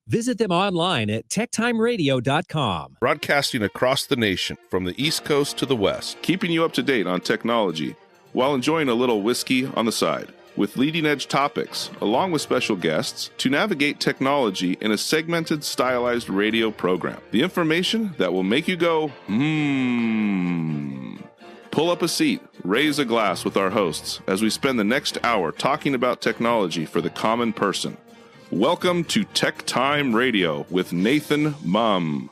Visit them online at techtimeradio.com. Broadcasting across the nation from the East Coast to the West, keeping you up to date on technology while enjoying a little whiskey on the side, with leading-edge topics, along with special guests, to navigate technology in a segmented, stylized radio program. The information that will make you go, Pull up a seat, raise a glass with our hosts as we spend the next hour talking about technology for the common person. Welcome to TechTime Radio with Nathan Mumm.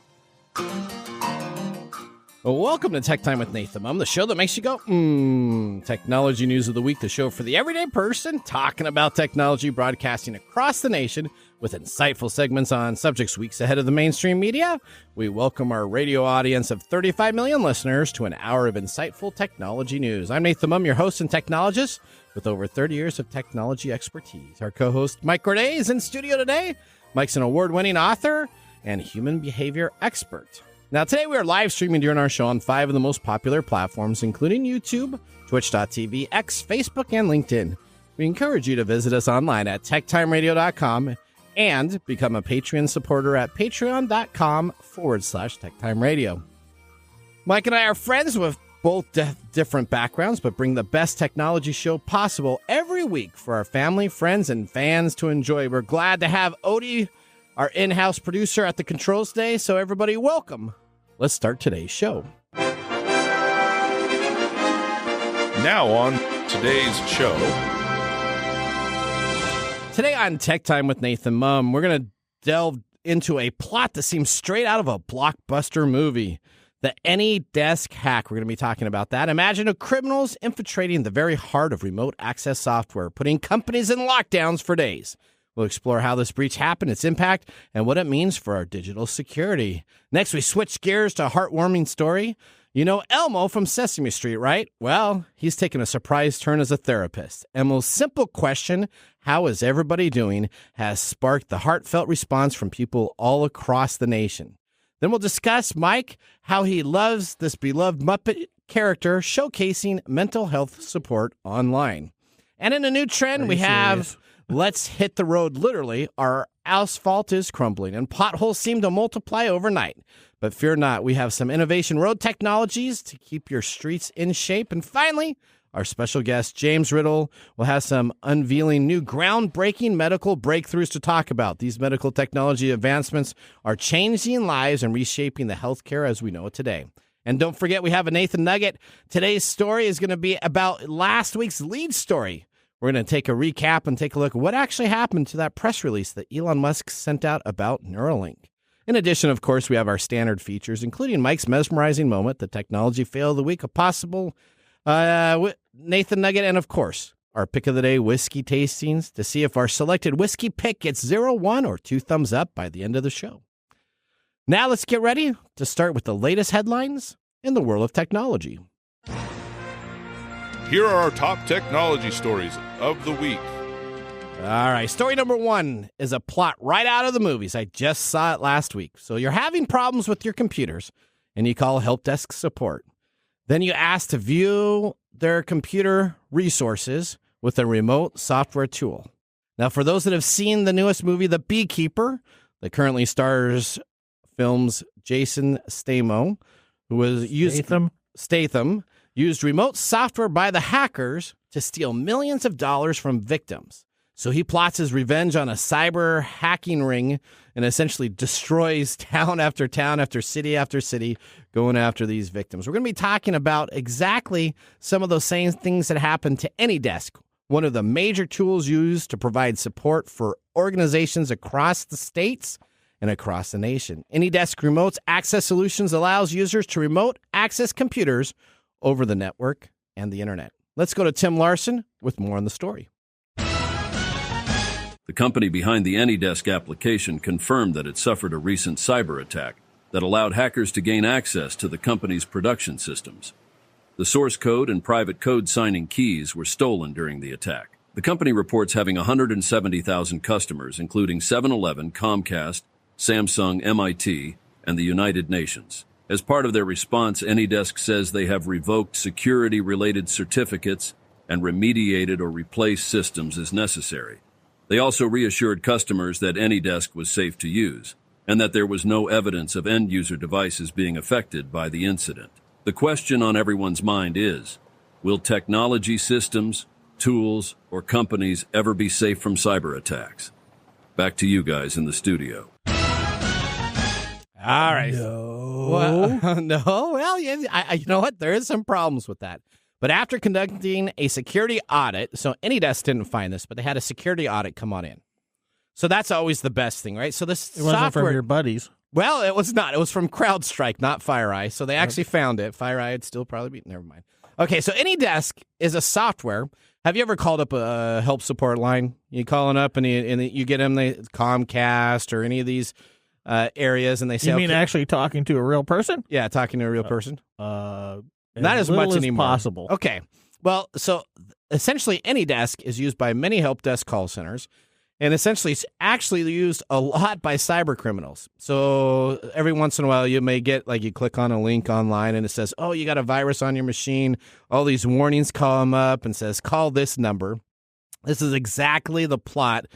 Welcome to Tech Time with Nathan Mumm, the show that makes you go, Technology News of the Week, the show for the everyday person talking about technology, broadcasting across the nation with insightful segments on subjects weeks ahead of the mainstream media. We welcome our radio audience of 35 million listeners to an hour of insightful technology news. I'm Nathan Mumm, your host and technologist with over 30 years of technology expertise. Our co-host Mike Corday is in studio today. Mike's an award-winning author and human behavior expert. Now, today we are live streaming during our show on 5 of the most popular platforms, including YouTube, Twitch.tv, X, Facebook, and LinkedIn. We encourage you to visit us online at techtimeradio.com and become a Patreon supporter at patreon.com/techtimeradio. Mike and I are friends with both different backgrounds, but bring the best technology show possible every week for our family, friends, and fans to enjoy. We're glad to have Odie, our in-house producer, at the controls today, so everybody welcome. Let's start today's show. Now on today's show. Today on Tech Time with Nathan Mumm, we're going to delve into a plot that seems straight out of a blockbuster movie. The AnyDesk hack. We're going to be talking about that. Imagine a criminals infiltrating the very heart of remote access software, putting companies in lockdowns for days. We'll explore how this breach happened, its impact, and what it means for our digital security. Next, we switch gears to a heartwarming story. You know Elmo from Sesame Street, right? Well, he's taken a surprise turn as a therapist. Elmo's simple question, how is everybody doing, has sparked the heartfelt response from people all across the nation. Then we'll discuss Mike, how he loves this beloved Muppet character, showcasing mental health support online. And in a new trend, we have... Let's hit the road, literally. Our asphalt is crumbling, and potholes seem to multiply overnight. But fear not, we have some innovation road technologies to keep your streets in shape. And finally, our special guest, James Riddle, will have some unveiling new groundbreaking medical breakthroughs to talk about. These medical technology advancements are changing lives and reshaping the healthcare as we know it today. And don't forget, we have a Nathan Nugget. Today's story is going to be about last week's lead story. We're going to take a recap and take a look at what actually happened to that press release that Elon Musk sent out about Neuralink. In addition, of course, we have our standard features, including Mike's mesmerizing moment, the technology fail of the week, a possible Nathan Nugget, and of course, our pick of the day whiskey tastings to see if our selected whiskey pick gets 0, 1, or 2 thumbs up by the end of the show. Now let's get ready to start with the latest headlines in the world of technology. Here are our top technology stories of the week. All right, story number 1 is a plot right out of the movies. I just saw it last week. So you're having problems with your computers, and you call help desk support. Then you ask to view their computer resources with a remote software tool. Now, for those that have seen the newest movie, The Beekeeper, that currently stars films Jason Statham, who was Statham used remote software by the hackers to steal millions of dollars from victims. So he plots his revenge on a cyber hacking ring and essentially destroys town after town after city, going after these victims. We're going to be talking about exactly some of those same things that happened to AnyDesk, one of the major tools used to provide support for organizations across the states and across the nation. AnyDesk Remote Access Solutions allows users to remote access computers over the network and the internet. Let's go to Tim Larson with more on the story. The company behind the AnyDesk application confirmed that it suffered a recent cyber attack that allowed hackers to gain access to the company's production systems. The source code and private code signing keys were stolen during the attack. The company reports having 170,000 customers, including 7-Eleven, Comcast, Samsung, MIT, and the United Nations. As part of their response, AnyDesk says they have revoked security-related certificates and remediated or replaced systems as necessary. They also reassured customers that AnyDesk was safe to use and that there was no evidence of end-user devices being affected by the incident. The question on everyone's mind is, will technology systems, tools, or companies ever be safe from cyber attacks? Back to you guys in the studio. All right. No. Well, no. Well, yeah, you know what? There is some problems with that. But after conducting a security audit, so AnyDesk didn't find this, but they had a security audit come on in. So that's always the best thing, right? So this It wasn't from your buddies. Well, it was not. It was from CrowdStrike, not FireEye. So they actually found it. FireEye would still probably be. Never mind. Okay, so AnyDesk is a software. Have you ever called up a help support line? You calling up and you get them, Comcast or any of these areas, and they say, You mean actually talking to a real person? Yeah, talking to a real person. Not Not as much anymore. Possible. Okay. Well, so essentially, AnyDesk is used by many help desk call centers, and essentially it's actually used a lot by cyber criminals. So every once in a while, you may get, you click on a link online, and it says, oh, you got a virus on your machine. All these warnings come up and says, call this number. This is exactly the plot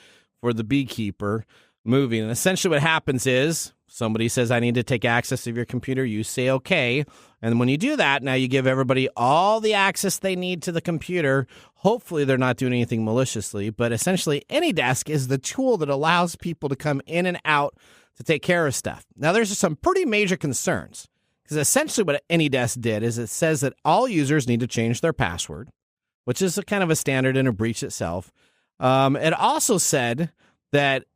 for The Beekeeper movie. And essentially what happens is somebody says, I need to take access of your computer. You say, okay. And when you do that, now you give everybody all the access they need to the computer. Hopefully they're not doing anything maliciously, but essentially AnyDesk is the tool that allows people to come in and out to take care of stuff. Now there's some pretty major concerns because essentially what AnyDesk did is it says that all users need to change their password, which is a kind of a standard in a breach itself. It also said that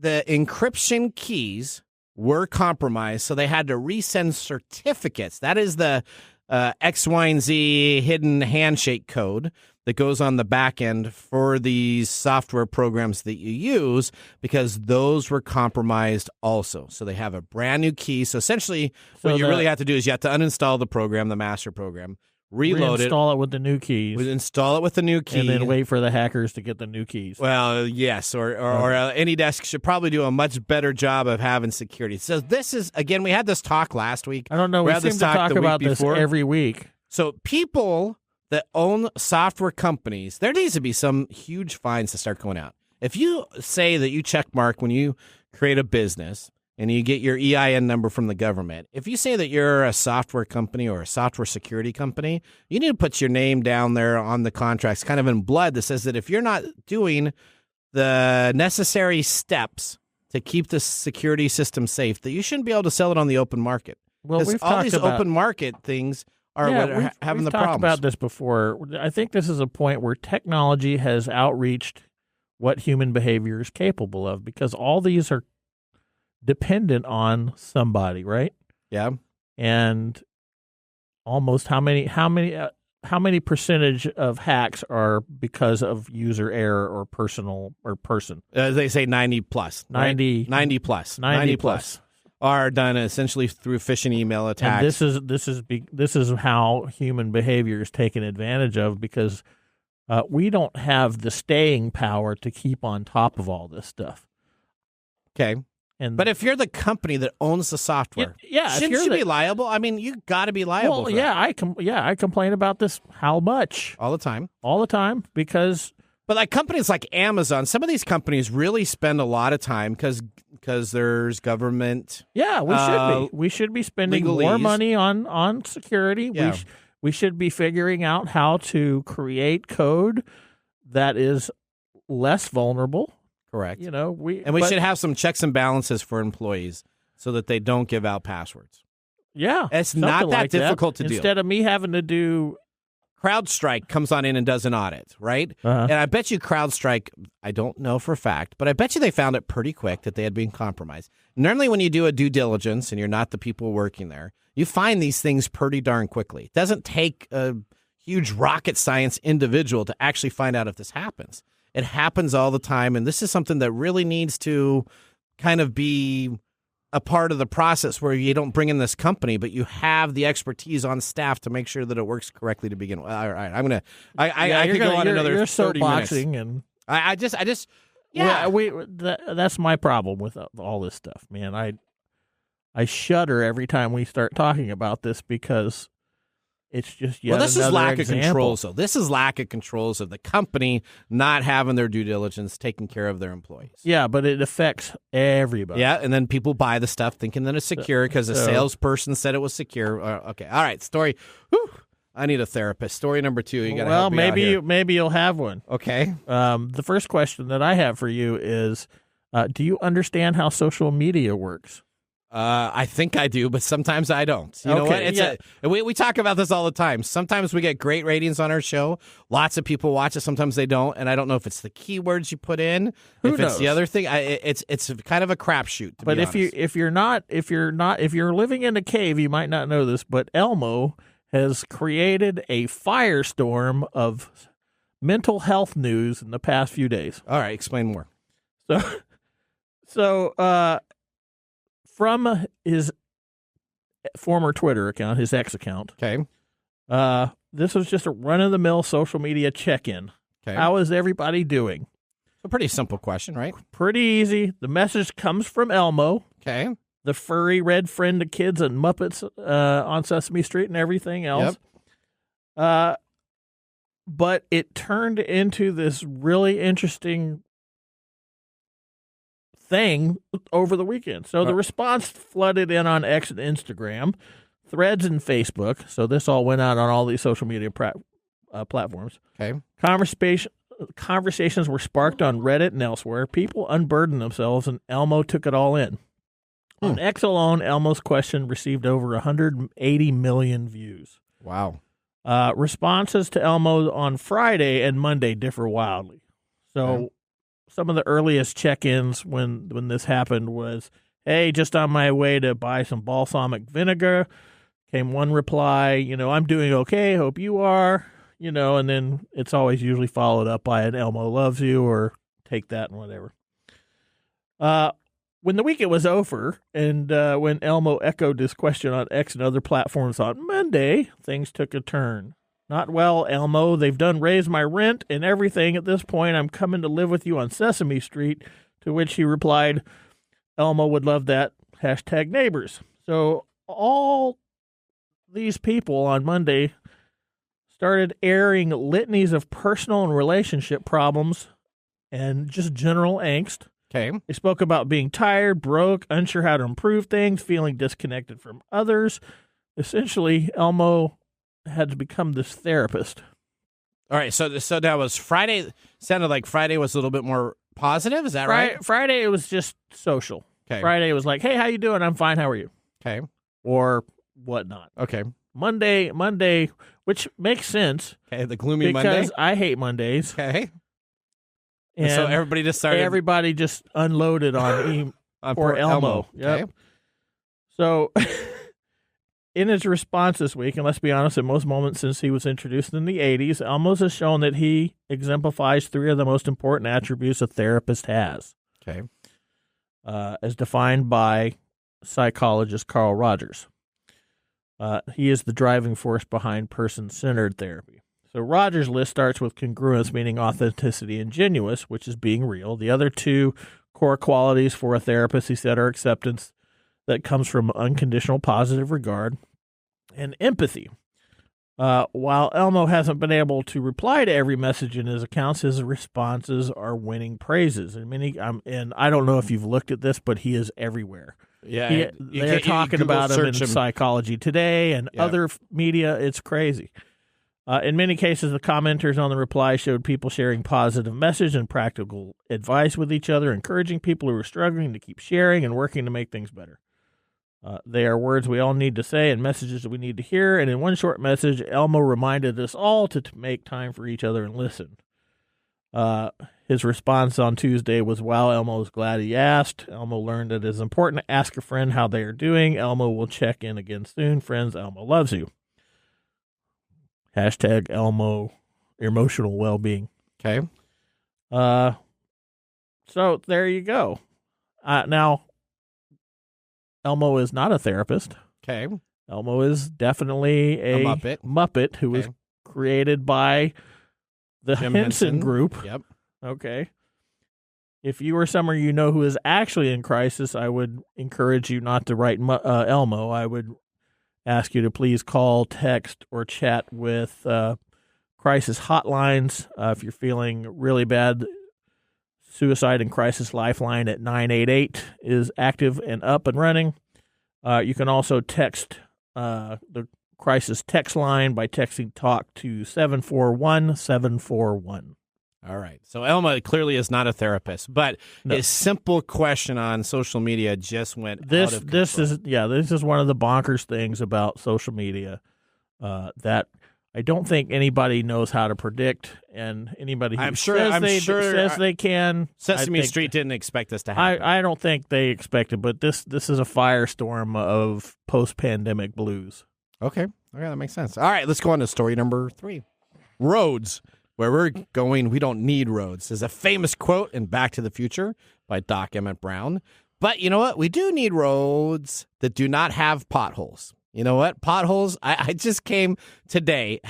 the encryption keys were compromised, so they had to resend certificates. That is the X, Y, and Z hidden handshake code that goes on the back end for these software programs that you use, because those were compromised also. So they have a brand new key. So essentially, what you really have to do is you have to uninstall the program, the master program, reload it. Install it with the new keys. Install it with the new key. And then wait for the hackers to get the new keys. Well, yes, or AnyDesk should probably do a much better job of having security. So this is, again, we had this talk last week. I don't know. We seem to talk about this every week. So people that own software companies, there needs to be some huge fines to start going out. If you say that you check mark when you create a business and you get your EIN number from the government, if you say that you're a software company or a software security company, you need to put your name down there on the contracts, kind of in blood, that says that if you're not doing the necessary steps to keep the security system safe, that you shouldn't be able to sell it on the open market. Well, we've all talked these about open market things are what are having the problems. We've talked about this before. I think this is a point where technology has outreached what human behavior is capable of, because all these are dependent on somebody, right? Yeah. And almost how many percentage of hacks are because of user error or person? They say 90 plus. 90 plus. 90 plus are done essentially through phishing email attacks. And this is how human behavior is taken advantage of, because we don't have the staying power to keep on top of all this stuff. Okay. But if you're the company that owns the software, shouldn't you be liable? I mean, you got to be liable. Well, for that. I complain about this. How much? All the time, because. But like companies like Amazon, some of these companies really spend a lot of time because there's government. Yeah, we should be. We should be spending more money on security. Yeah. We should be figuring out how to create code that is less vulnerable. Correct. We should have some checks and balances for employees so that they don't give out passwords. Yeah. It's not that difficult to do. Instead of me having to do. CrowdStrike comes on in and does an audit, right? Uh-huh. And I bet you CrowdStrike, I don't know for a fact, but I bet you they found it pretty quick that they had been compromised. Normally when you do a due diligence and you're not the people working there, you find these things pretty darn quickly. It doesn't take a huge rocket science individual to actually find out if this happens. It happens all the time, and this is something that really needs to kind of be a part of the process where you don't bring in this company, but you have the expertise on staff to make sure that it works correctly to begin with. All right, I could go on another 30 minutes. And I just, that's my problem with all this stuff, man. I shudder every time we start talking about this, because It's just yet well, this is another lack example. of controls, though. This is lack of controls of the company not having their due diligence, taking care of their employees. Yeah, but it affects everybody. Yeah, and then people buy the stuff thinking that it's secure because the salesperson said it was secure. Okay, all right, story. Whew, I need a therapist. Story number 2. You got to help me out here. maybe you'll have one. Okay. The first question that I have for you is, do you understand how social media works? I think I do, but sometimes I don't. You know what? We talk about this all the time. Sometimes we get great ratings on our show. Lots of people watch it. Sometimes they don't, and I don't know if it's the keywords you put in. Who if knows? It's the other thing. It's kind of a crapshoot. But if you're living in a cave, you might not know this. But Elmo has created a firestorm of mental health news in the past few days. All right, explain more. So, from his former Twitter account, his ex account. Okay. This was just a run-of-the-mill social media check-in. Okay. How is everybody doing? A pretty simple question, right? Pretty easy. The message comes from Elmo, Okay. the furry red friend of kids and Muppets on Sesame Street and everything else. But it turned into this really interesting thing over the weekend. So the response flooded in on X and Instagram, Threads and Facebook. So this all went out on all these social media platforms. Okay. Conversations were sparked on Reddit and elsewhere. People unburdened themselves, and Elmo took it all in. On X alone, Elmo's question received over 180 million views. Wow. Responses to Elmo on Friday and Monday differ wildly. So some of the earliest check-ins when this happened was, hey, just on my way to buy some balsamic vinegar. Came one reply, I'm doing okay, hope you are, and then it's always usually followed up by an Elmo loves you or take that and whatever. When the weekend was over and when Elmo echoed this question on X and other platforms on Monday, things took a turn. Not well, Elmo. They've done raised my rent and everything. At this point, I'm coming to live with you on Sesame Street, to which he replied, Elmo would love that, #neighbors. So all these people on Monday started airing litanies of personal and relationship problems and just general angst. Okay. They spoke about being tired, broke, unsure how to improve things, feeling disconnected from others. Essentially, Elmo had to become this therapist. All right, so that was Friday. Sounded like Friday was a little bit more positive. Is that right? Friday, it was just social. Okay. Friday, it was like, hey, how you doing? I'm fine. How are you? Okay. Or whatnot. Okay. Monday, which makes sense. Okay, the gloomy because Monday. I hate Mondays. Okay. And so everybody just started. Everybody just unloaded on poor Elmo. Yep. Okay. So in his response this week, and let's be honest, in most moments since he was introduced in the 80s, Elmo's has shown that he exemplifies 3 of the most important attributes a therapist has. Okay. As defined by psychologist Carl Rogers. He is the driving force behind person-centered therapy. So Rogers' list starts with congruence, meaning authenticity, and genuous, which is being real. The other 2 core qualities for a therapist, he said, are acceptance that comes from unconditional positive regard and empathy. While Elmo hasn't been able to reply to every message in his accounts, his responses are winning praises. And I don't know if you've looked at this, but he is everywhere. Yeah, they're talking about him in Psychology Today and other media. It's crazy. In many cases, the commenters on the reply showed people sharing positive message and practical advice with each other, encouraging people who are struggling to keep sharing and working to make things better. They are words we all need to say and messages that we need to hear. And in one short message, Elmo reminded us all to make time for each other and listen. His response on Tuesday was, wow, Elmo was glad he asked. Elmo learned that it is important to ask a friend how they are doing. Elmo will check in again soon. Friends, Elmo loves you. #Elmo emotional well-being. Okay. So there you go. Now, Elmo is not a therapist. Okay. Elmo is definitely a Muppet who was created by the Henson Group. Yep. Okay. If you or someone you know who is actually in crisis, I would encourage you not to write Elmo. I would ask you to please call, text, or chat with crisis hotlines. If you're feeling really bad, Suicide and Crisis Lifeline at 988 is active and up and running. You can also text the crisis text line by texting TALK to 741-741. All right. So Elma clearly is not a therapist, but a simple question on social media just went out of control. This is one of the bonkers things about social media that I don't think anybody knows how to predict, and anybody who says they can. Sesame Street didn't expect this to happen. I don't think they expected, but this is a firestorm of post-pandemic blues. Okay, that makes sense. All right, let's go on to story number 3. Roads. Where we're going, we don't need roads. There's a famous quote in Back to the Future by Doc Emmett Brown. But you know what? We do need roads that do not have potholes. You know what? Potholes, I just came today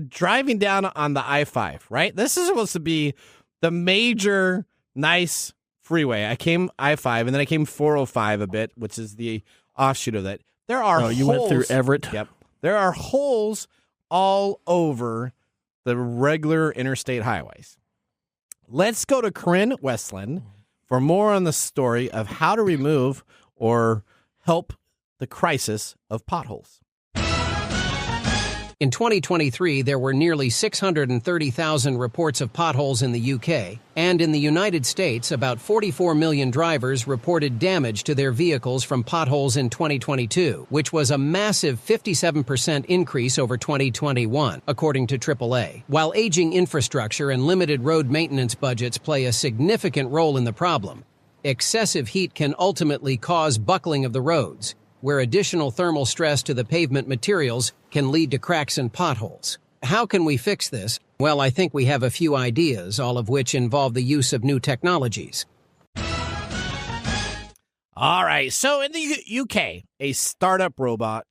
driving down on the I-5, right? This is supposed to be the major, nice freeway. I came I-5, and then I came 405 a bit, which is the offshoot of that. There are holes. You went through Everett? Yep. There are holes all over the regular interstate highways. Let's go to Corinne Westland for more on the story of how to remove or help the crisis of potholes. In 2023, there were nearly 630,000 reports of potholes in the UK, and in the United States, about 44 million drivers reported damage to their vehicles from potholes in 2022, which was a massive 57% increase over 2021, according to AAA. While aging infrastructure and limited road maintenance budgets play a significant role in the problem, excessive heat can ultimately cause buckling of the roads, where additional thermal stress to the pavement materials can lead to cracks and potholes. How can we fix this? Well, I think we have a few ideas, all of which involve the use of new technologies. All right, so in the UK, a startup robot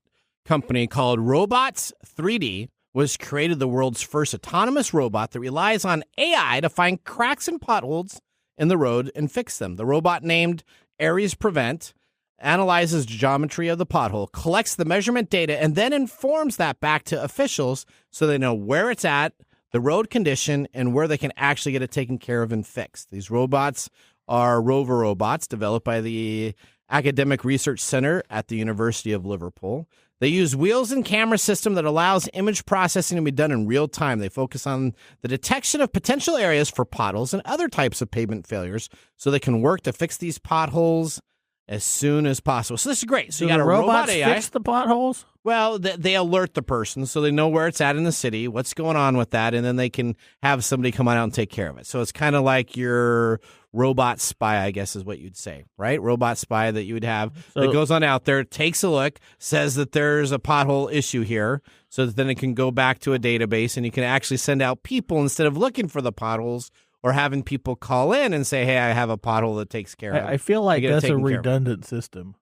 company called Robots 3D was created, the world's first autonomous robot that relies on AI to find cracks and potholes in the road and fix them. The robot, named Ares Prevent, analyzes geometry of the pothole, collects the measurement data, and then informs that back to officials so they know where it's at, the road condition, and where they can actually get it taken care of and fixed. These robots are rover robots developed by the Academic Research Center at the University of Liverpool. They use wheels and camera system that allows image processing to be done in real time. They focus on the detection of potential areas for potholes and other types of pavement failures so they can work to fix these potholes as soon as possible. So this is great. So you got a robot AI. Fix the potholes? Well, they alert the person so they know where it's at in the city, what's going on with that, and then they can have somebody come on out and take care of it. So it's kind of like your robot spy, I guess is what you'd say, right? Robot spy that you would have that goes on out there, takes a look, says that there's a pothole issue here, so that then it can go back to a database and you can actually send out people instead of looking for the potholes or having people call in and say, hey, I have a pothole that takes care of it. I feel like that's a redundant system.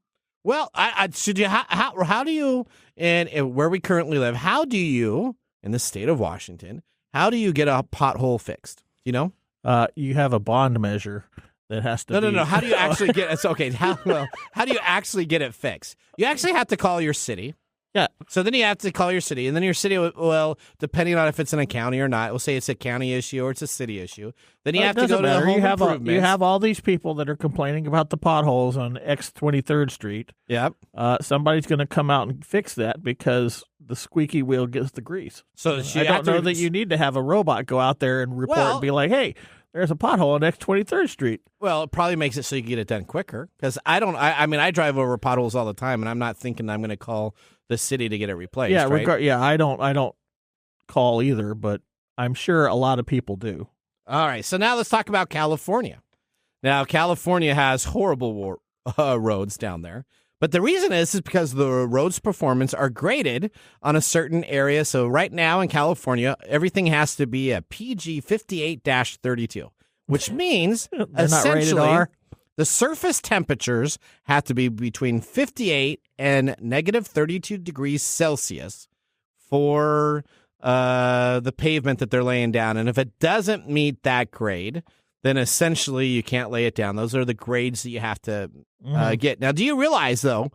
Well, should you? How do you, and where we currently live, how do you, in the state of Washington, how do you get a pothole fixed? You know? You have a bond measure that has to No. How do you actually get it? Okay, how do you actually get it fixed? You actually have to call your city. Yeah. So then you have to call your city, and then your city, well, depending on if it's in a county or not, we'll say it's a county issue or it's a city issue. Then you have to go to the home improvements. You have all these people that are complaining about the potholes on X 23rd Street. Yep. Somebody's going to come out and fix that because the squeaky wheel gets the grease. So I don't know that you need to have a robot go out there and report and be like, hey, there's a pothole on X 23rd Street. Well, it probably makes it so you can get it done quicker. Because I drive over potholes all the time, and I'm not thinking I'm going to call the city to get it replaced. Yeah, right? I don't call either, but I'm sure a lot of people do. All right, so now let's talk about California. Now, California has horrible roads down there, but the reason is because the roads' performance are graded on a certain area. So right now in California, everything has to be a PG 58-32, which means essentially the surface temperatures have to be between 58 and negative 32 degrees Celsius for the pavement that they're laying down. And if it doesn't meet that grade, then essentially you can't lay it down. Those are the grades that you have to get. Now, do you realize, though,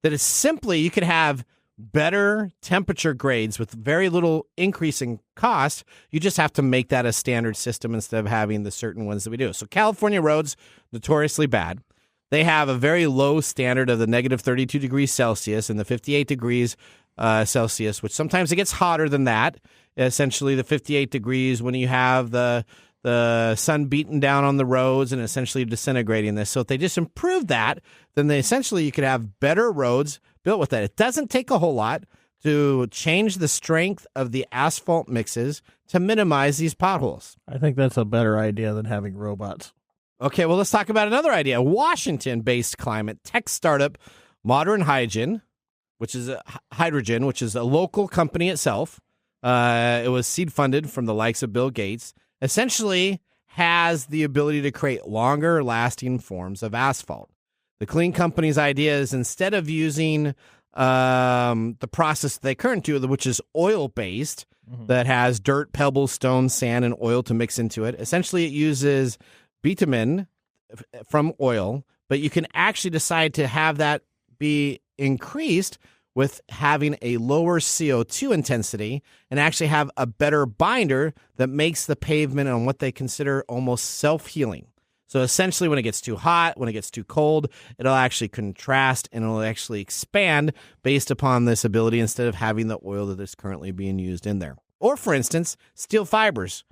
that it's simply you could have better temperature grades with very little increase in cost. You just have to make that a standard system instead of having the certain ones that we do. So California roads, notoriously bad. They have a very low standard of the negative 32 degrees Celsius and the 58 degrees Celsius, which sometimes it gets hotter than that. Essentially, the 58 degrees when you have the sun beating down on the roads and essentially disintegrating this. So if they just improve that, then you could have better roads built with that. It doesn't take a whole lot to change the strength of the asphalt mixes to minimize these potholes. I think that's a better idea than having robots. Okay, well, let's talk about another idea. Washington-based climate tech startup Modern Hydrogen, which is a local company itself. It was seed funded from the likes of Bill Gates. Essentially has the ability to create longer lasting forms of asphalt. The Clean Company's idea is instead of using the process they currently do, which is oil-based, that has dirt, pebbles, stones, sand, and oil to mix into it, essentially it uses bitumen from oil, but you can actually decide to have that be increased with having a lower CO2 intensity and actually have a better binder that makes the pavement on what they consider almost self-healing. So essentially when it gets too hot, when it gets too cold, it'll actually contrast and it'll actually expand based upon this ability instead of having the oil that is currently being used in there. Or for instance, steel fibers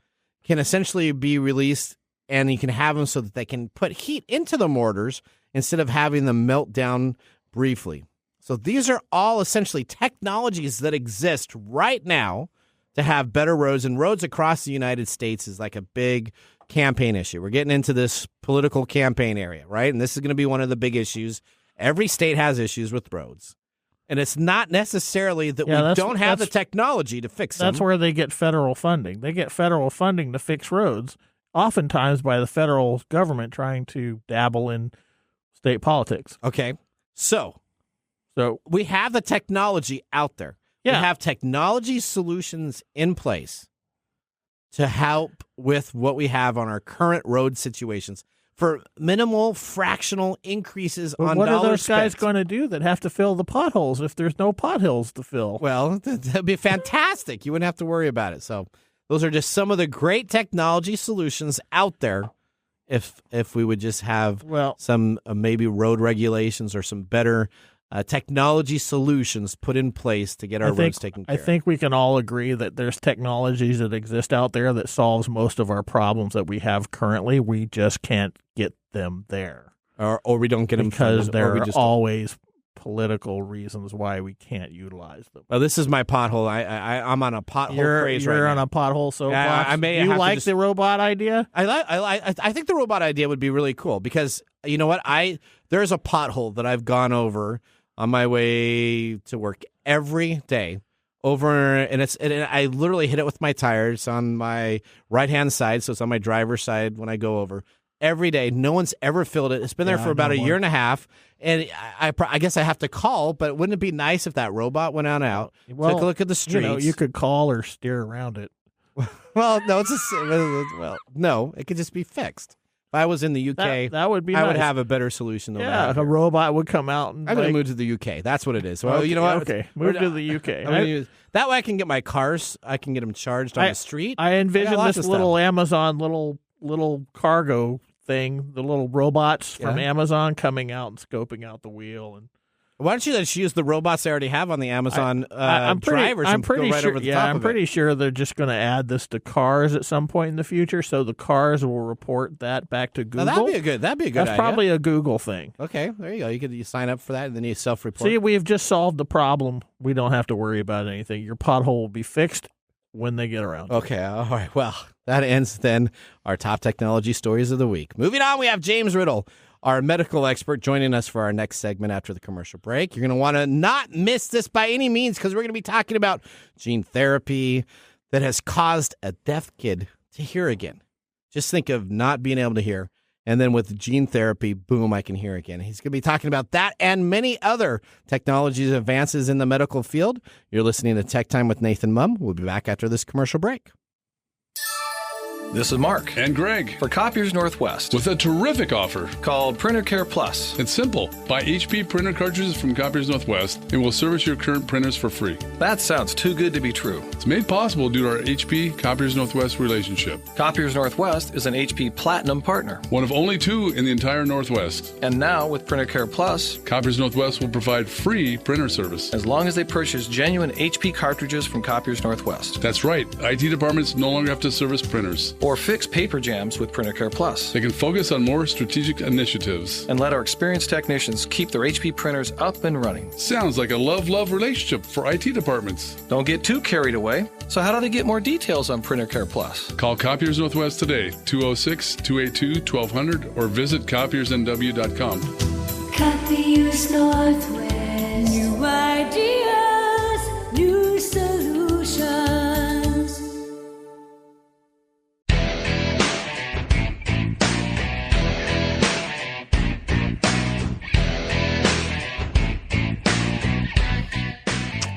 can essentially be released and you can have them so that they can put heat into the mortars instead of having them melt down briefly. So these are all essentially technologies that exist right now to have better roads, and roads across the United States is like a big campaign issue. We're getting into this political campaign area, right? And this is going to be one of the big issues. Every state has issues with roads. And it's not necessarily that we don't have the technology to fix them. That's where they get federal funding. They get federal funding to fix roads, oftentimes by the federal government trying to dabble in state politics. Okay. So we have the technology out there. Yeah. We have technology solutions in place to help with what we have on our current road situations for minimal fractional increases on what dollars are those spent. guys going to do that have to fill the potholes if there's no potholes to fill? Well, that'd be fantastic. You wouldn't have to worry about it. So those are just some of the great technology solutions out there if we would just have some maybe road regulations or some better technology solutions put in place to get our roads taken care of. I think we can all agree that there's technologies that exist out there that solves most of our problems that we have currently. We just can't get them there. Or we don't get them because there are always political reasons why we can't utilize them. Well, this is my pothole. I'm on a pothole craze right now. You're on a pothole soapbox. You like the robot idea? I think the robot idea would be really cool because you know what? There's a pothole that I've gone over on my way to work every day. And I literally hit it with my tires on my right-hand side, so it's on my driver's side when I go over. Every day, no one's ever filled it. It's been there for about a year and a half, and I guess I have to call, but wouldn't it be nice if that robot went on out, took a look at the streets? You could call or steer around it. Well, no, no, it could just be fixed. If I was in the UK, that would be I nice. would have a better solution than that. Yeah, a robot would come out and I'm going to move to the UK. That's what it is. So, you know what? Okay, move to the UK. That way I can get my cars, I can get them charged on the street. I envision this little Amazon little cargo thing, the little robots from Amazon coming out and scoping out the wheel. And why don't you just use the robots they already have on the Amazon drivers and go right over the top of it? I'm pretty sure they're just going to add this to cars at some point in the future, so the cars will report that back to Google. That'd be a good idea. That's probably a Google thing. Okay, there you go. You sign up for that, and then you self-report. See, we've just solved the problem. We don't have to worry about anything. Your pothole will be fixed when they get around. Okay, all right. Well, that ends then our top technology stories of the week. Moving on, we have James Riddle, our medical expert, joining us for our next segment after the commercial break. You're going to want to not miss this by any means because we're going to be talking about gene therapy that has caused a deaf kid to hear again. Just think of not being able to hear. And then with gene therapy, boom, I can hear again. He's going to be talking about that and many other technologies advances in the medical field. You're listening to Tech Time with Nathan Mumm. We'll be back after this commercial break. This is Mark. And Greg. For Copiers Northwest. With a terrific offer. Called Printer Care Plus. It's simple. Buy HP printer cartridges from Copiers Northwest and we'll service your current printers for free. That sounds too good to be true. It's made possible due to our HP Copiers Northwest relationship. Copiers Northwest is an HP Platinum partner. One of only 2 in the entire Northwest. And now with Printer Care Plus, Copiers Northwest will provide free printer service. As long as they purchase genuine HP cartridges from Copiers Northwest. That's right. IT departments no longer have to service printers. Or fix paper jams with Printer Care Plus. They can focus on more strategic initiatives. And let our experienced technicians keep their HP printers up and running. Sounds like a love-love relationship for IT departments. Don't get too carried away. So how do they get more details on Printer Care Plus? Call Copiers Northwest today, 206-282-1200, or visit copiersnw.com. Copiers Northwest. New ideas, new solutions.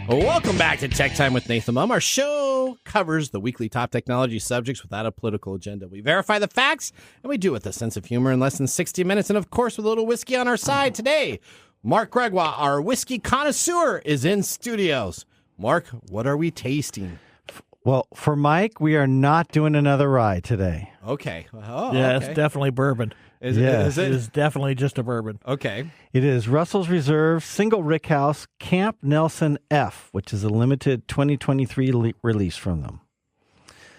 Welcome back to Tech Time with Nathan Mumm. Our show covers the weekly top technology subjects without a political agenda. We verify the facts, and we do it with a sense of humor in less than 60 minutes, and of course with a little whiskey on our side. Today, Mark Gregoire, our whiskey connoisseur, is in studios. Mark, what are we tasting? Well, for Mike, we are not doing another rye today. Okay. Oh, yeah, okay. It's definitely bourbon. Is It it? is definitely just a bourbon. Okay. It is Russell's Reserve Single Rickhouse Camp Nelson F, which is a limited 2023 release from them.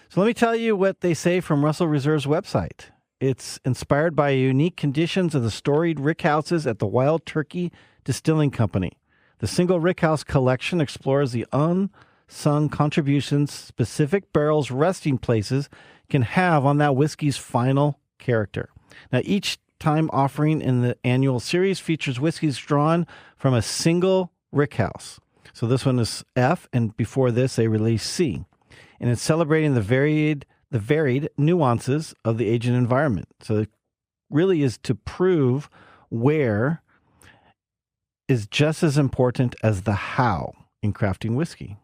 So let me tell you what they say from Russell Reserve's website. It's inspired by unique conditions of the storied rickhouses at the Wild Turkey Distilling Company. The Single Rickhouse collection explores the unsung contributions specific barrels' resting places can have on that whiskey's final character. Now, each time offering in the annual series features whiskeys drawn from a single rickhouse. So this one is F, and before this they released C. And it's celebrating the varied nuances of the age and environment. So it really is to prove where is just as important as the how in crafting whiskey.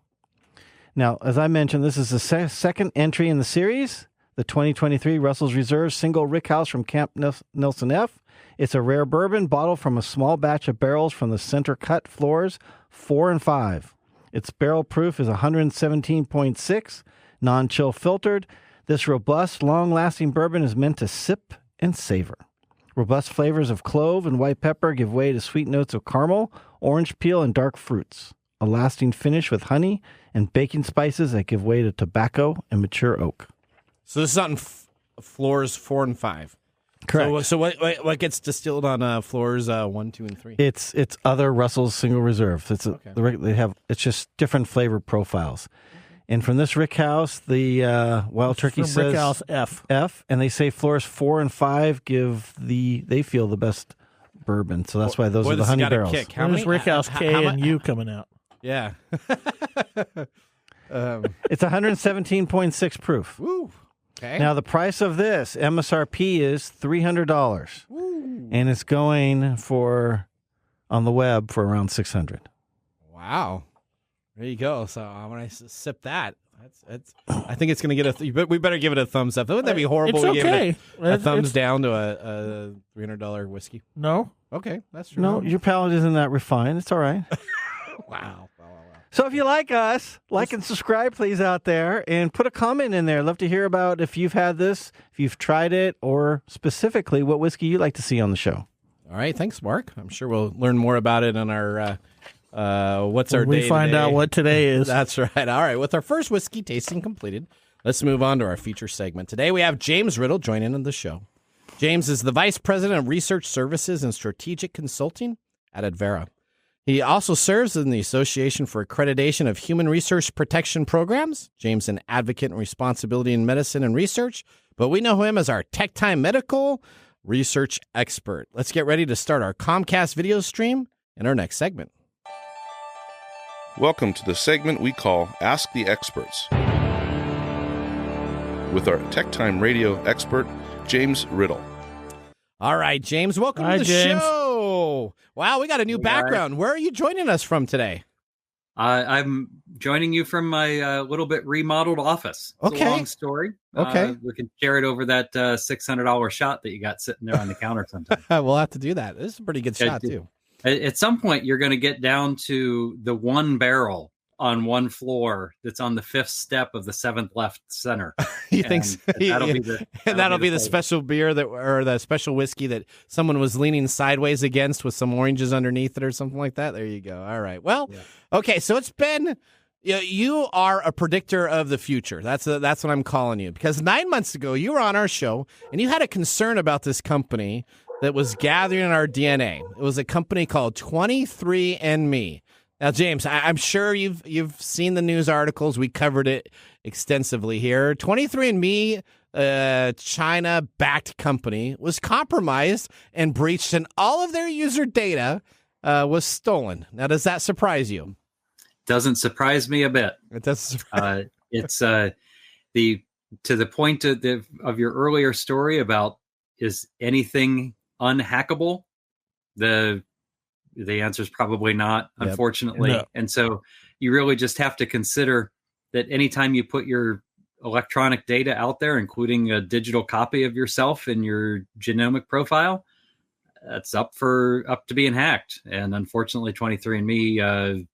Now, as I mentioned, this is the second entry in the series. The 2023 Russell's Reserve Single Rickhouse from Camp Nelson F. It's a rare bourbon bottled from a small batch of barrels from the center cut floors 4 and 5. Its barrel proof is 117.6, non-chill filtered. This robust, long-lasting bourbon is meant to sip and savor. Robust flavors of clove and white pepper give way to sweet notes of caramel, orange peel, and dark fruits. A lasting finish with honey and baking spices that give way to tobacco and mature oak. So this is on floors 4 and 5. Correct. So what gets distilled on floors 1, 2, and 3? It's other Russell's Single Reserve. It's just different flavor profiles. And from this rickhouse, the Wild Turkey says Rickhouse F, and they say floors 4 and 5 they feel the best bourbon. So that's why those are the honey barrels. How There's many Rickhouse K and U coming out. Yeah. It's 117.6 proof. Woo. Okay. Now, the price of this, MSRP, is $300. And it's going on the web for around $600. Wow. There you go. So when I sip that, I think it's going to get we better give it a thumbs up. Wouldn't that be horrible? It's we okay. Gave it a thumbs down to a $300 whiskey. No. Okay, that's true. No, your palate isn't that refined. It's all right. Wow. So if you like us, like and subscribe, please, out there, and put a comment in there. Love to hear about if you've had this, if you've tried it, or specifically what whiskey you'd like to see on the show. All right. Thanks, Mark. I'm sure we'll learn more about it on our What's Our Day We find today. out what today is. That's right. All right. With our first whiskey tasting completed, let's move on to our feature segment. Today we have James Riddle joining in the show. James is the Vice President of Research Services and Strategic Consulting at Advarra. He also serves in the Association for Accreditation of Human Research Protection Programs. James is an advocate in responsibility in medicine and research, but we know him as our TechTime medical research expert. Let's get ready to start our Comcast video stream in our next segment. Welcome to the segment we call Ask the Experts with our TechTime radio expert, James Riddle. All right, James, welcome Hi, to the James. show. Wow, we got a new background. Where are you joining us from today? I'm joining you from my little bit remodeled office. It's a long story. Okay. We can share it over that $600 shot that you got sitting there on the counter sometime. We'll have to do that. This is a pretty good shot, too. At some point, you're going to get down to the one barrel on one floor that's on the 5th step of the 7th left center. You think so? That'll be the special beer or the special whiskey that someone was leaning sideways against with some oranges underneath it or something like that. There you go. All right. Well, okay. So it's been, you are a predictor of the future. That's what I'm calling you, because 9 months ago you were on our show and you had a concern about this company that was gathering our DNA. It was a company called 23andMe. Now, James, I'm sure you've seen the news articles. We covered it extensively here. 23andMe, China-backed company, was compromised and breached, and all of their user data was stolen. Now, does that surprise you? Doesn't surprise me a bit. It doesn't. It's to the point of your earlier story about, is anything unhackable? The answer is probably not, unfortunately. No. And so you really just have to consider that anytime you put your electronic data out there, including a digital copy of yourself and your genomic profile, that's up to being hacked. And unfortunately, 23andMe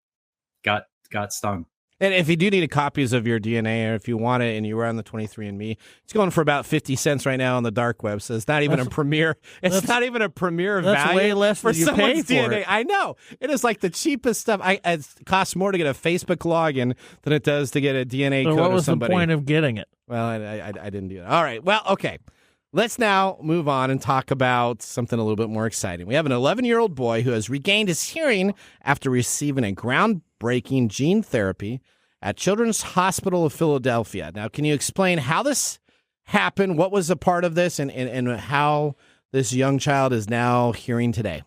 got stung. And if you do need copies of your DNA, or if you want it and you were on the 23andMe, it's going for about 50 cents right now on the dark web. So it's not even a premier. It's not even a premier value. That's way less for than you pay for DNA. it. I know. It is like the cheapest stuff. It costs more to get a Facebook login than it does to get a DNA code of somebody. What was the point of getting it? Well, I didn't do that. All right. Well, okay. Let's now move on and talk about something a little bit more exciting. We have an 11-year-old boy who has regained his hearing after receiving a groundbreaking gene therapy at Children's Hospital of Philadelphia. Now, can you explain how this happened? What was a part of this, and how this young child is now hearing today?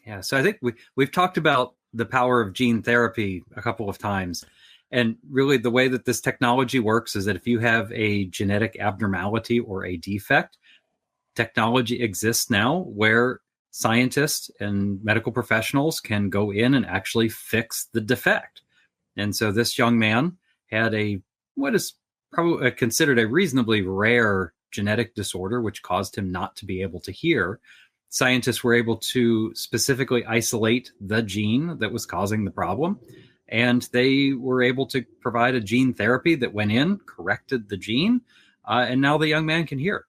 Yeah, so I think we've talked about the power of gene therapy a couple of times. And really the way that this technology works is that if you have a genetic abnormality or a defect, technology exists now where scientists and medical professionals can go in and actually fix the defect. And so this young man had what is probably considered a reasonably rare genetic disorder, which caused him not to be able to hear. Scientists were able to specifically isolate the gene that was causing the problem, and they were able to provide a gene therapy that went in, corrected the gene, and now the young man can hear.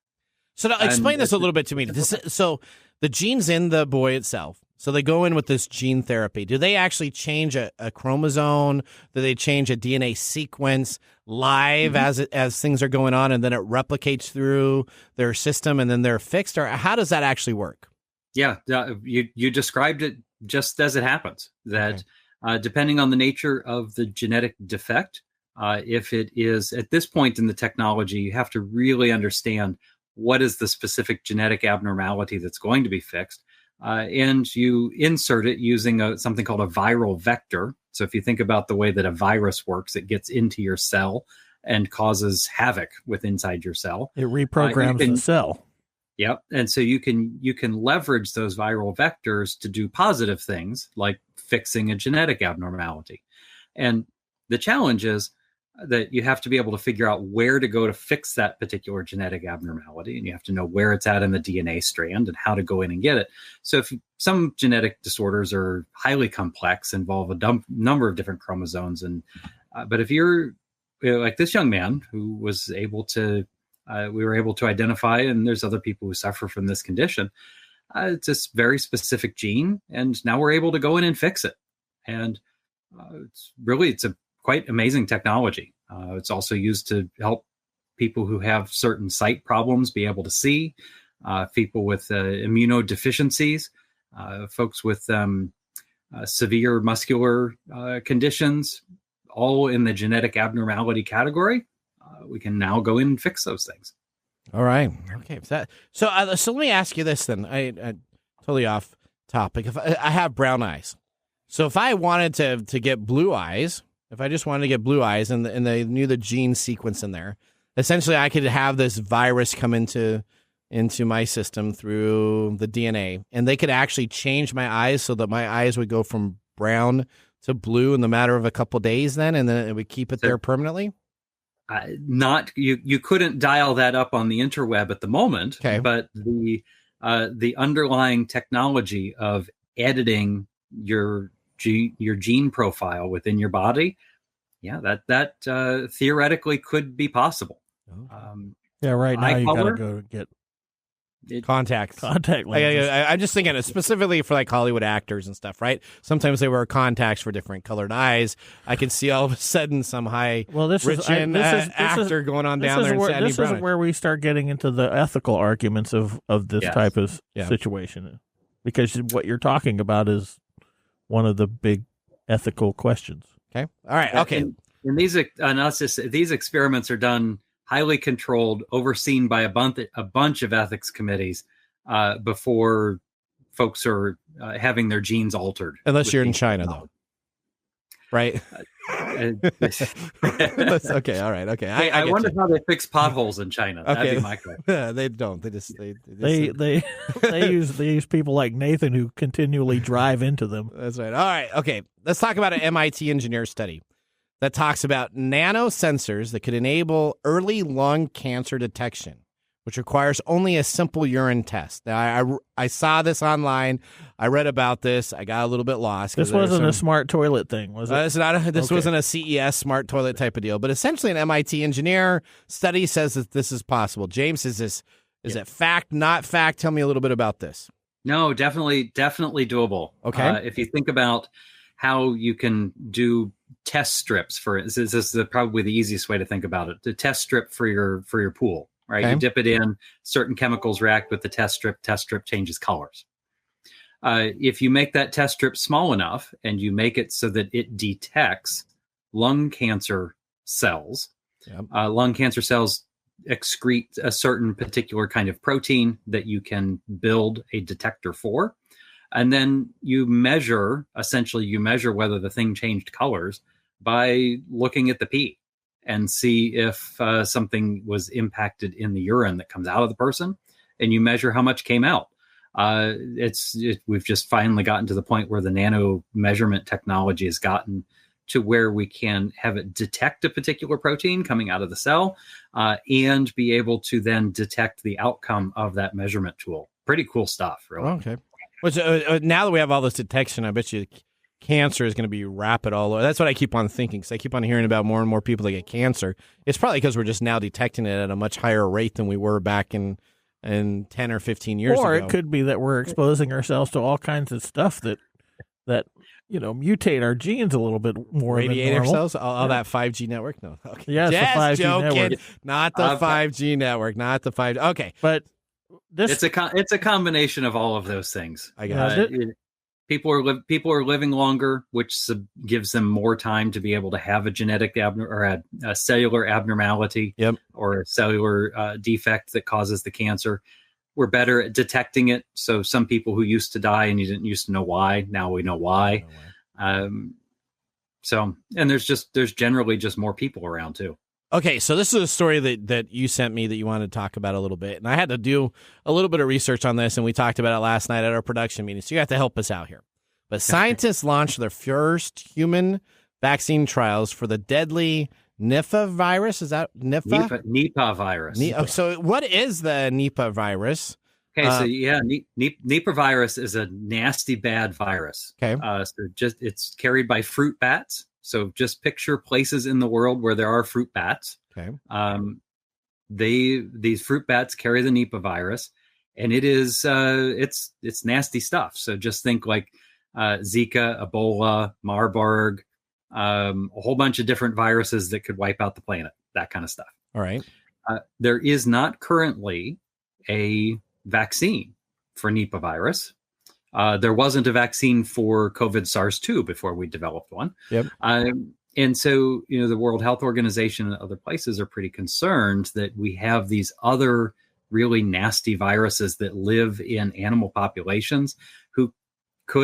So now explain this a little bit to me. So the gene's in the boy itself. So they go in with this gene therapy. Do they actually change a chromosome? Do they change a DNA sequence live as things are going on, and then it replicates through their system, and then they're fixed? Or how does that actually work? Yeah, you described it just as it happens. That depending on the nature of the genetic defect, if it is at this point in the technology, you have to really understand what is the specific genetic abnormality that's going to be fixed. And you insert it using something called a viral vector. So if you think about the way that a virus works, it gets into your cell and causes havoc inside your cell. It reprograms the cell. Yep. And so you can leverage those viral vectors to do positive things like fixing a genetic abnormality. And the challenge is that you have to be able to figure out where to go to fix that particular genetic abnormality. And you have to know where it's at in the DNA strand and how to go in and get it. So if some genetic disorders are highly complex, involve a number of different chromosomes. But if you're like this young man who was able to, we were able to identify, and there's other people who suffer from this condition. It's this very specific gene, and now we're able to go in and fix it. And it's a quite amazing technology. It's also used to help people who have certain sight problems be able to see, people with immunodeficiencies, folks with severe muscular conditions, all in the genetic abnormality category. We can now go in and fix those things. All right. Okay. So let me ask you this then. I totally off topic. If I have brown eyes, so if I wanted to get blue eyes, if I just wanted to get blue eyes and they knew the gene sequence in there, essentially I could have this virus come into my system through the DNA, and they could actually change my eyes so that my eyes would go from brown So blue in the matter of a couple days then, and then it would keep it there permanently? You couldn't dial that up on the interweb at the moment, okay. But the underlying technology of editing your gene profile within your body, that theoretically could be possible. Right now you gotta go get contact lenses. I'm just thinking specifically for like Hollywood actors and stuff, right? Sometimes they wear contacts for different colored eyes. I can see all of a sudden some actor going on down there and saying, this is where we start getting into the ethical arguments of this type of situation, because what you're talking about is one of the big ethical questions. Okay. All right. Okay. And these experiments are done highly controlled, overseen by a bunch of ethics committees before folks are having their genes altered. Unless you're in China, though. Right? Okay, all right, okay. I wonder how they fix potholes in China. Okay. That'd be my question. They don't. They use people like Nathan who continually drive into them. That's right. All right, okay. Let's talk about an MIT engineer study that talks about nanosensors that could enable early lung cancer detection, which requires only a simple urine test. Now, I saw this online. I read about this. I got a little bit lost. This wasn't a smart toilet thing, was it? This wasn't a CES smart toilet type of deal, but essentially an MIT engineer study says that this is possible. James, is it fact, not fact? Tell me a little bit about this. No, definitely doable. Okay. If you think about how you can do test strips for it, this is probably the easiest way to think about it. The test strip for your pool, right? Okay. You dip it in, certain chemicals react with the test strip changes colors. If you make that test strip small enough and you make it so that it detects lung cancer cells, lung cancer cells excrete a certain particular kind of protein that you can build a detector for. And then you measure whether the thing changed colors by looking at the pee and see if something was impacted in the urine that comes out of the person, and you measure how much came out. We've just finally gotten to the point where the nano measurement technology has gotten to where we can have it detect a particular protein coming out of the cell and be able to then detect the outcome of that measurement tool. Pretty cool stuff, really. Okay. Which, now that we have all this detection, I bet you cancer is going to be rapid all over. That's what I keep on thinking, because I keep on hearing about more and more people that get cancer. It's probably because we're just now detecting it at a much higher rate than we were back in 10 or 15 years ago. Or it could be that we're exposing ourselves to all kinds of stuff that mutate our genes a little bit more. Radiate than normal. ourselves? All that 5G network? No. Okay. Yes, the 5G joking. network. Not the 5G network. Not the 5G. Okay. But it's a combination of all of those things. I got it. People are living longer, which gives them more time to be able to have a genetic or a cellular abnormality, or a cellular defect that causes the cancer. We're better at detecting it. So some people who used to die and you didn't used to know why, now we know why. And there's generally just more people around too. Okay, so this is a story that you sent me that you wanted to talk about a little bit. And I had to do a little bit of research on this, and we talked about it last night at our production meeting. So you have to help us out here. But scientists launched their first human vaccine trials for the deadly Nipah virus. Is that Nipah? Nipah virus. So what is the Nipah virus? Okay, Nipah virus is a nasty, bad virus. Okay. It's carried by fruit bats. So just picture places in the world where there are fruit bats. Okay. These fruit bats carry the Nipah virus, and it is it's nasty stuff. So just think like Zika, Ebola, Marburg, a whole bunch of different viruses that could wipe out the planet. That kind of stuff. All right. There is not currently a vaccine for Nipah virus. There wasn't a vaccine for COVID SARS-2 before we developed one. Yep. And so, the World Health Organization and other places are pretty concerned that we have these other really nasty viruses that live in animal populations who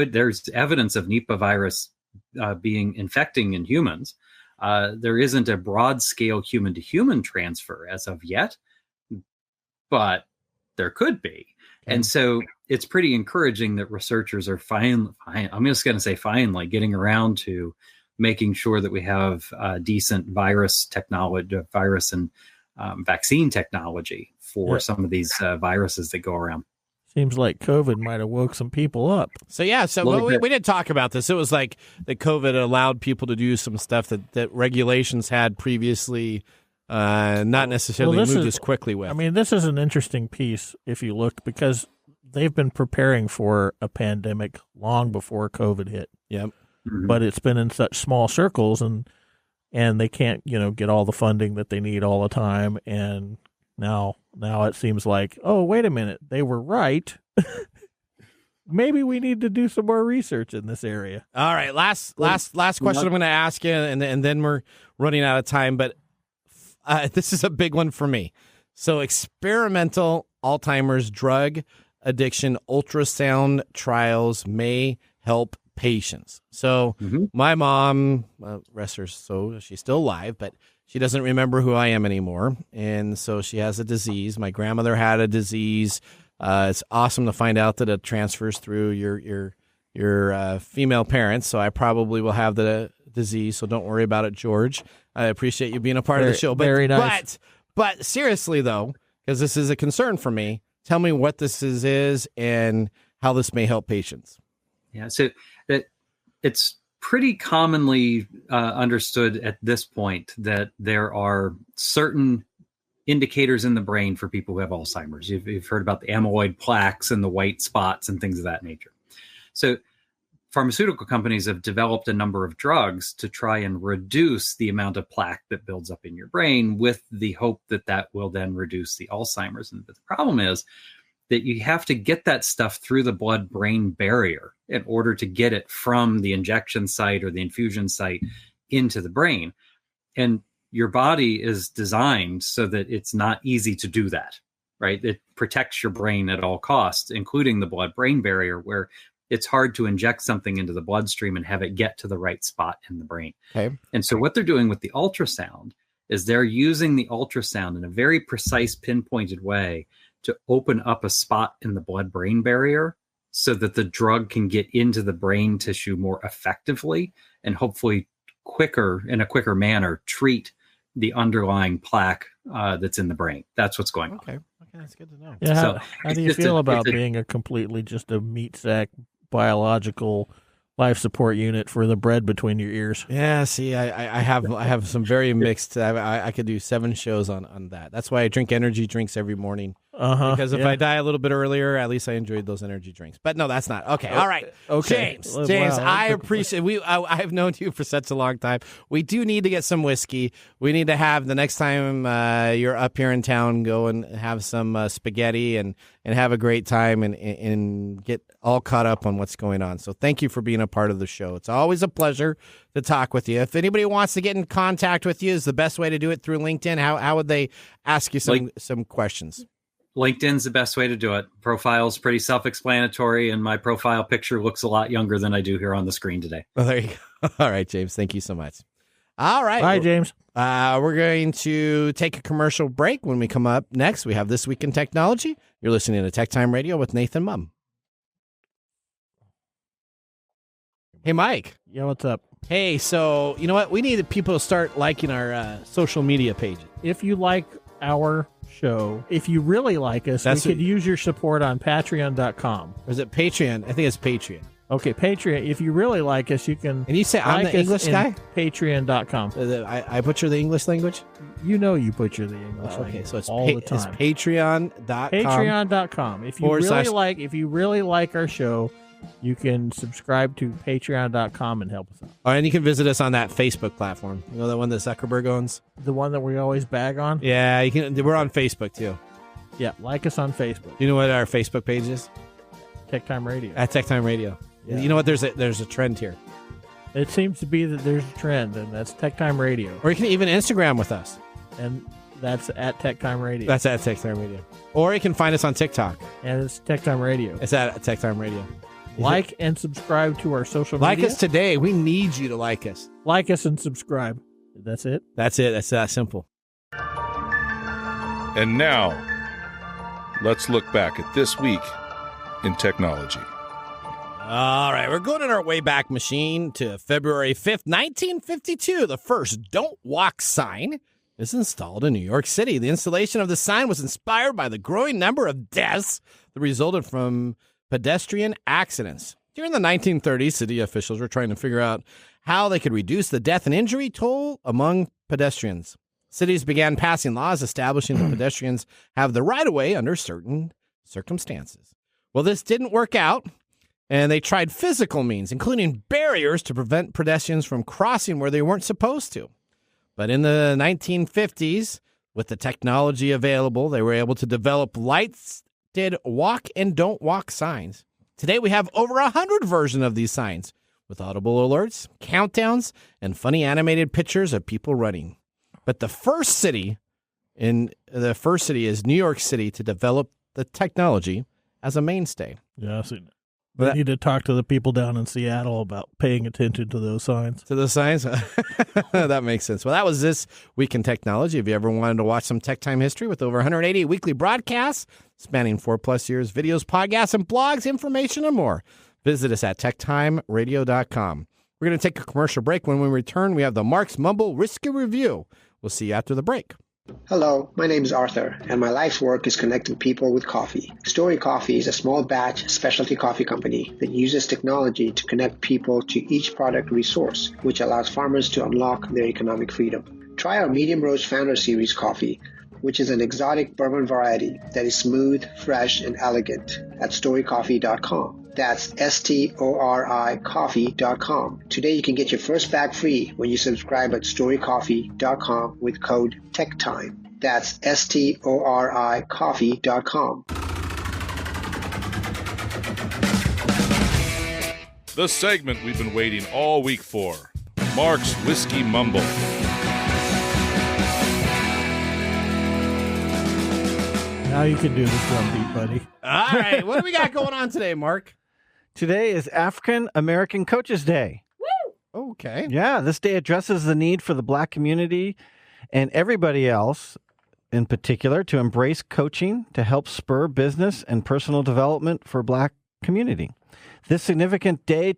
there's evidence of Nipah virus being infecting in humans. There isn't a broad scale human to human transfer as of yet, but there could be. And so it's pretty encouraging that researchers are I'm just going to say finally getting around to making sure that we have decent virus and vaccine technology for some of these viruses that go around. Seems like COVID might have woke some people up. So we did talk about this. It was like that COVID allowed people to do some stuff that regulations had previously not necessarily moved as quickly with. I mean, this is an interesting piece if you look, because they've been preparing for a pandemic long before COVID hit. Yep. Mm-hmm. But it's been in such small circles, and they can't, get all the funding that they need all the time. And now it seems like, oh, wait a minute, they were right. Maybe we need to do some more research in this area. All right, last question I'm going to ask you, and then we're running out of time. But this is a big one for me. So, experimental Alzheimer's drug addiction ultrasound trials may help patients. So my mom, rest her soul, she's still alive, but she doesn't remember who I am anymore. And so she has a disease. My grandmother had a disease. It's awesome to find out that it transfers through your female parents. So I probably will have the disease. So don't worry about it, George. I appreciate you being a part of the show. But, very nice. But seriously, though, because this is a concern for me, tell me what this is and how this may help patients. Yeah, so it's pretty commonly understood at this point that there are certain indicators in the brain for people who have Alzheimer's. You've heard about the amyloid plaques and the white spots and things of that nature. So pharmaceutical companies have developed a number of drugs to try and reduce the amount of plaque that builds up in your brain, with the hope that will then reduce the Alzheimer's. But the problem is that you have to get that stuff through the blood-brain barrier in order to get it from the injection site or the infusion site into the brain. And your body is designed so that it's not easy to do that, right? It protects your brain at all costs, including the blood-brain barrier, where it's hard to inject something into the bloodstream and have it get to the right spot in the brain. Okay. And so what they're doing with the ultrasound is they're using the ultrasound in a very precise, pinpointed way to open up a spot in the blood-brain barrier so that the drug can get into the brain tissue more effectively and hopefully in a quicker manner, treat the underlying plaque that's in the brain. That's what's going on. Okay, that's good to know. Yeah, So how do you feel about being a completely just a meat sack biological life support unit for the bread between your ears? Yeah, see, I have some very mixed. I could do 7 shows on that. That's why I drink energy drinks every morning. Because if I die a little bit earlier, at least I enjoyed those energy drinks. But no, that's not okay. All right, okay, James, wow. I appreciate. I've known you for such a long time. We do need to get some whiskey. We need to have the next time you're up here in town, go and have some spaghetti and have a great time and get all caught up on what's going on. So thank you for being a part of the show. It's always a pleasure to talk with you. If anybody wants to get in contact with you, is the best way to do it through LinkedIn? How would they ask you some questions? LinkedIn's the best way to do it. Profile's pretty self-explanatory, and my profile picture looks a lot younger than I do here on the screen today. Well, there you go. All right, James. Thank you so much. All right. Bye, James. We're going to take a commercial break. When we come up next, we have This Week in Technology. You're listening to TechTime Radio with Nathan Mumm. Hey, Mike. Yeah, what's up? Hey, so you know what? We need people to start liking our social media pages. If you like our show, if you really like us, we could use your support on patreon.com. Or is it Patreon? I think it's Patreon. Okay, Patreon. If you really like us, you can. And you say I'm the English guy? Patreon.com. I butcher the English language? You know you butcher the English language. Okay, so it's all the time. It's Patreon.com. Patreon.com. If you really like our show, you can subscribe to patreon.com and help us out. Oh, and you can visit us on that Facebook platform. You know that one that Zuckerberg owns? The one that we always bag on? Yeah, you can. We're on Facebook too. Yeah, like us on Facebook. You know what our Facebook page is? TechTime Radio. At TechTime Radio. Yeah. You know what? There's a trend here. It seems to be that there's a trend, and that's TechTime Radio. Or you can even Instagram with us. And that's at TechTime Radio. That's at TechTime Radio. Or you can find us on TikTok. And it's TechTime Radio. It's at TechTime Radio. Like and subscribe to our social media. Like us today. We need you to like us. Like us and subscribe. That's it? That's it. That's that simple. And now, let's look back at this week in technology. All right, we're going in our Wayback Machine to February 5th, 1952. The first Don't Walk sign is installed in New York City. The installation of the sign was inspired by the growing number of deaths that resulted from pedestrian accidents. During the 1930s, city officials were trying to figure out how they could reduce the death and injury toll among pedestrians. Cities began passing laws establishing that pedestrians have the right of way under certain circumstances. Well, this didn't work out, and they tried physical means, including barriers to prevent pedestrians from crossing where they weren't supposed to. But in the 1950s, with the technology available, they were able to develop lighthearted walk and don't walk signs. Today, we have over 100 versions of these signs with audible alerts, countdowns, and funny animated pictures of people running. But the first city is New York City to develop the technology as a mainstay. Yeah, I've seen it. We need to talk to the people down in Seattle about paying attention to those signs. To the signs? That makes sense. Well, that was This Week in Technology. If you ever wanted to watch some TechTime history with over 180 weekly broadcasts spanning 4+ years, videos, podcasts, and blogs, information, and more, visit us at techtimeradio.com. We're going to take a commercial break. When we return, we have the Mark's Mumble Risky Review. We'll see you after the break. Hello, my name is Arthur, and my life's work is connecting people with coffee. Story Coffee is a small batch specialty coffee company that uses technology to connect people to each product resource, which allows farmers to unlock their economic freedom. Try our Medium Roast Founder Series coffee, which is an exotic bourbon variety that is smooth, fresh, and elegant at storycoffee.com. That's STORI coffee.com. Today you can get your first bag free when you subscribe at storycoffee.com with code TechTime. That's STORI coffee.com. The segment we've been waiting all week for, Mark's Whiskey Mumble. Now you can do the drum beat, buddy. All right, what do we got going on today, Mark? Today is African American Coaches Day. Woo! Okay. Yeah, this day addresses the need for the Black community and everybody else in particular to embrace coaching to help spur business and personal development for Black community. This significant day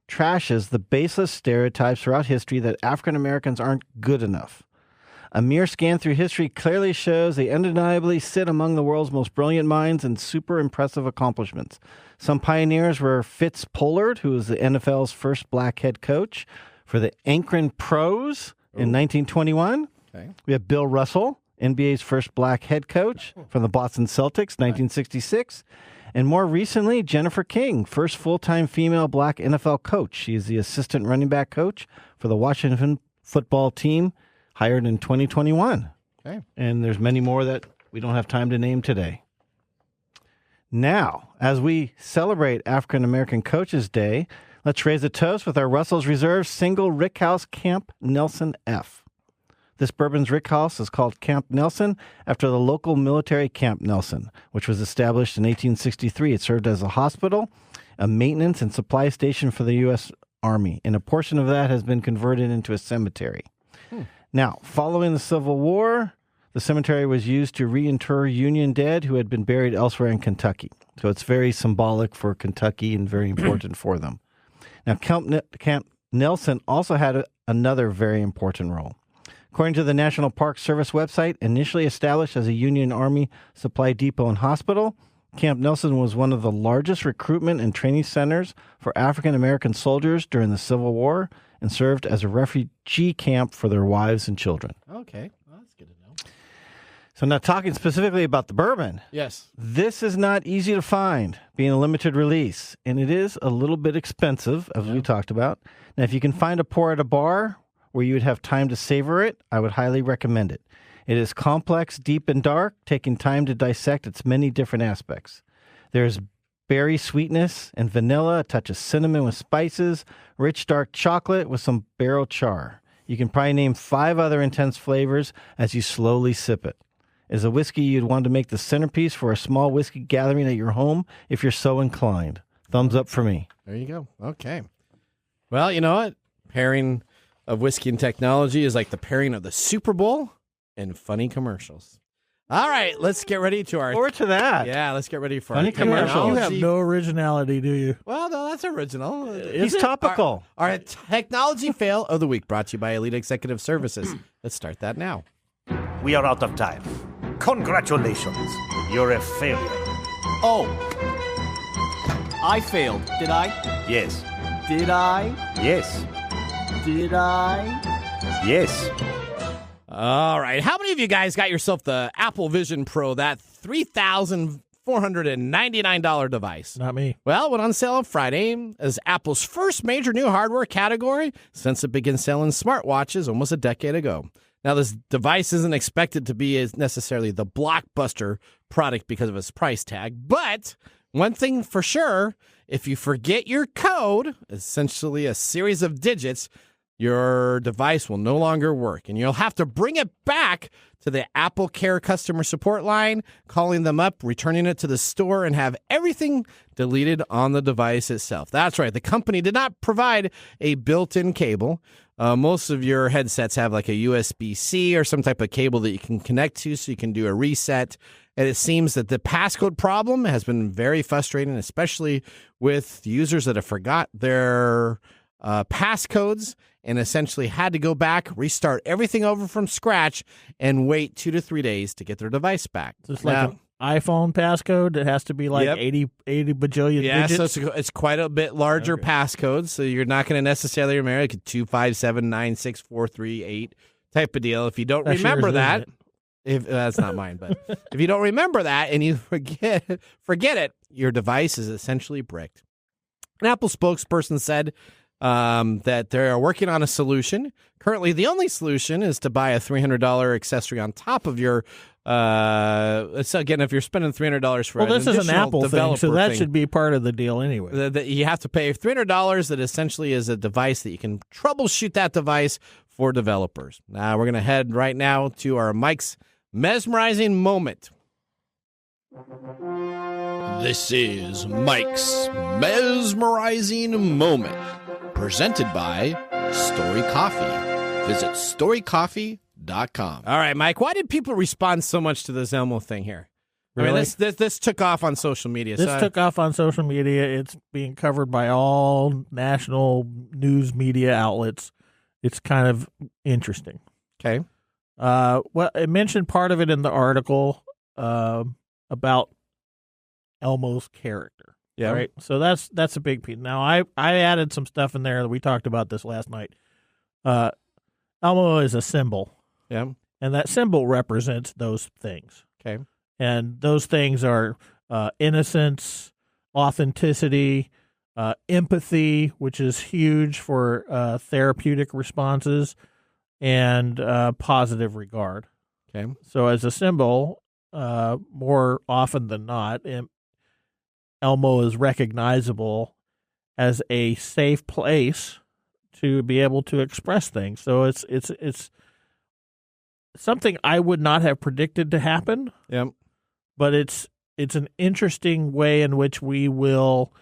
trashes the baseless stereotypes throughout history that African Americans aren't good enough. A mere scan through history clearly shows they undeniably sit among the world's most brilliant minds and super impressive accomplishments. Some pioneers were Fitz Pollard, who was the NFL's first Black head coach for the Akron Pros in 1921. Okay. We have Bill Russell, NBA's first Black head coach from the Boston Celtics, 1966. And more recently, Jennifer King, first full-time female Black NFL coach. She is the assistant running back coach for the Washington football team, hired in 2021. Okay. And there's many more that we don't have time to name today. Now, as we celebrate African American Coaches Day, let's raise a toast with our Russell's Reserve single Rickhouse Camp Nelson F. This bourbon's Rickhouse is called Camp Nelson after the local military Camp Nelson, which was established in 1863. It served as a hospital, a maintenance and supply station for the U.S. Army, and a portion of that has been converted into a cemetery. Now, following the Civil War, the cemetery was used to reinter Union dead who had been buried elsewhere in Kentucky. So it's very symbolic for Kentucky and very important for them. Now, Camp Nelson also had another very important role. According to the National Park Service website, initially established as a Union Army supply depot and hospital, Camp Nelson was one of the largest recruitment and training centers for African American soldiers during the Civil War and served as a refugee camp for their wives and children. Okay, well, that's good to know. So now talking specifically about the bourbon. Yes. This is not easy to find, being a limited release, and it is a little bit expensive, as we talked about. Now, if you can find a pour at a bar where you would have time to savor it, I would highly recommend it. It is complex, deep, and dark, taking time to dissect its many different aspects. There's berry sweetness and vanilla, a touch of cinnamon with spices, rich dark chocolate with some barrel char. You can probably name 5 other intense flavors as you slowly sip it. It's a whiskey you'd want to make the centerpiece for a small whiskey gathering at your home if you're so inclined. Thumbs up for me. There you go. Okay. Well, you know what? Pairing of whiskey and technology is like the pairing of the Super Bowl and funny commercials. All right, let's get ready to our... Forward to that. Yeah, let's get ready for Funny our commercials. You have no originality, do you? Well, no, that's original. He's topical. Our technology fail of the week brought to you by Elite Executive Services. Let's start that now. We are out of time. Congratulations. You're a failure. Oh. I failed, did I? Yes. Did I? Yes. Did I? Yes. All right. How many of you guys got yourself the Apple Vision Pro, that $3,499 device? Not me. Well, it went on sale on Friday as Apple's first major new hardware category since it began selling smartwatches almost a decade ago. Now, this device isn't expected to be as necessarily the blockbuster product because of its price tag, but one thing for sure, if you forget your code, essentially a series of digits, your device will no longer work, and you'll have to bring it back to the Apple Care customer support line, calling them up, returning it to the store, and have everything deleted on the device itself. That's right. The company did not provide a built-in cable. Most of your headsets have like a USB-C or some type of cable that you can connect to so you can do a reset. And it seems that the passcode problem has been very frustrating, especially with users that have forgot their passcodes and essentially had to go back, restart everything over from scratch, and wait 2 to 3 days to get their device back. So it's like an iPhone passcode. It has to be like 80 bajillion digits. So it's quite a bit larger passcode, so you're not going to necessarily remember like a 2579643 type of deal. If you don't remember that, if that's not mine, but if you don't remember that and you forget it, your device is essentially bricked. An Apple spokesperson said that they're working on a solution. Currently, the only solution is to buy a $300 accessory on top of your. So again, if you're spending $300 for this is an Apple thing, so that thing, should be part of the deal anyway. You have to pay $300 that essentially is a device that you can troubleshoot that device for developers. Now, we're going to head right now to our Mike's mesmerizing moment. This is Mike's mesmerizing moment, presented by Story Coffee. Visit storycoffee.com. All right, Mike, why did people respond so much to this Elmo thing here? Really? I mean, this took off on social media. This took off on social media. It's being covered by all national news media outlets. It's kind of interesting. Okay. Well, it mentioned part of it in the article about Elmo's character. Yeah. Right. So that's a big piece. Now I added some stuff in there that we talked about this last night. Elmo is a symbol. Yeah. And that symbol represents those things. Okay. And those things are innocence, authenticity, empathy, which is huge for therapeutic responses, and positive regard. Okay. So as a symbol, more often than not, Elmo is recognizable as a safe place to be able to express things. So it's something I would not have predicted to happen. Yep. But it's an interesting way in which we will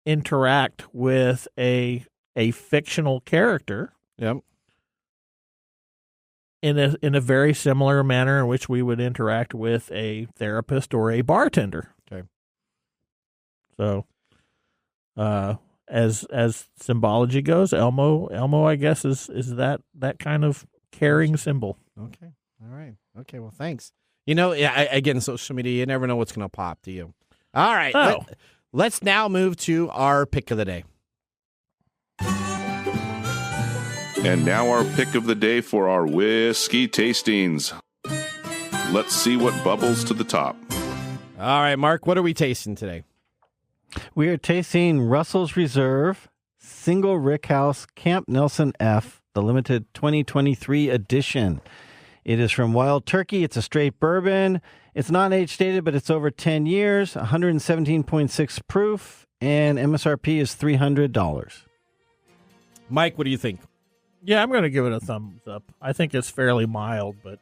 interact with a fictional character. Yep. In a very similar manner in which we would interact with a therapist or a bartender. Okay. So, as symbology goes, Elmo, I guess is that kind of caring symbol. Okay. All right. Okay. Well, thanks. You know, again, social media, you never know what's going to pop to you. All right. Oh. Let's now move to our pick of the day. And now our pick of the day for our whiskey tastings. Let's see what bubbles to the top. All right, Mark, what are we tasting today? We are tasting Russell's Reserve Single Rickhouse Camp Nelson F, the limited 2023 edition. It is from Wild Turkey. It's a straight bourbon. It's not age stated, but it's over 10 years, 117.6 proof, and MSRP is $300. Mike, what do you think? Yeah, I'm going to give it a thumbs up. I think it's fairly mild, but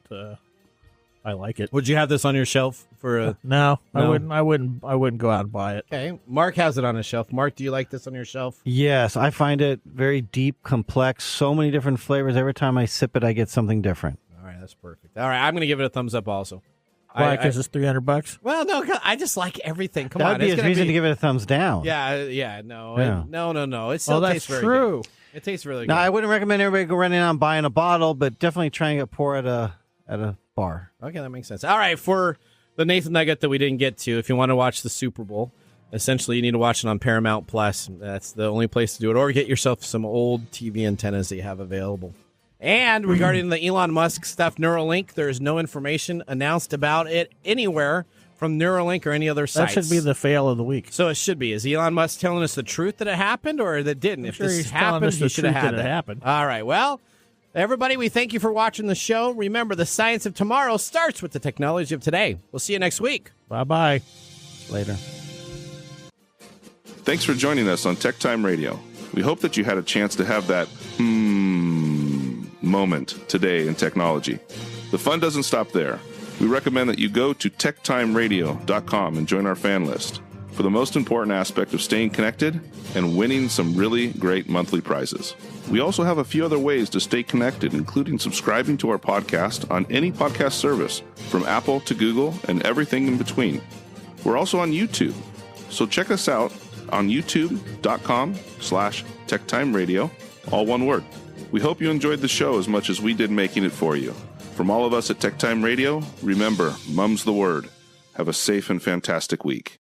I like it. Would you have this on your shelf for a... No, No? I wouldn't go out and buy it. Okay. Mark has it on his shelf. Mark, do you like this on your shelf? Yes, I find it very deep, complex, so many different flavors. Every time I sip it, I get something different. All right, that's perfect. All right, I'm going to give it a thumbs up also. Why? Because it's $300. Well, no, I just like everything. Come That on, would be it's a gonna reason to give it a thumbs down. Yeah, no, Yeah. no. It still that's tastes very true. good. It tastes really good. Now, I wouldn't recommend everybody go running out and buying a bottle, but definitely trying to pour at a bar. Okay, that makes sense. All right, for the Nathan Nugget that we didn't get to, if you want to watch the Super Bowl, essentially you need to watch it on Paramount Plus. That's the only place to do it. Or get yourself some old TV antennas that you have available. And regarding the Elon Musk stuff, Neuralink, there is no information announced about it anywhere from Neuralink or any other sites. That should be the fail of the week. So it should be. Is Elon Musk telling us the truth that it happened or that didn't? I'm if sure this he's telling happened, us he the should have truth had that it that. happened. All right. Well, everybody, we thank you for watching the show. Remember, the science of tomorrow starts with the technology of today. We'll see you next week. Bye-bye. Later. Thanks for joining us on TechTime Radio. We hope that you had a chance to have that moment today in technology. The fun doesn't stop there. We recommend that you go to techtimeradio.com and join our fan list for the most important aspect of staying connected and winning some really great monthly prizes. We also have a few other ways to stay connected, including subscribing to our podcast on any podcast service, from Apple to Google and everything in between. We're also on YouTube, so check us out on youtube.com/techtimeradio, all one word. We hope you enjoyed the show as much as we did making it for you. From all of us at TechTime Radio, remember, Mumm's the word. Have a safe and fantastic week.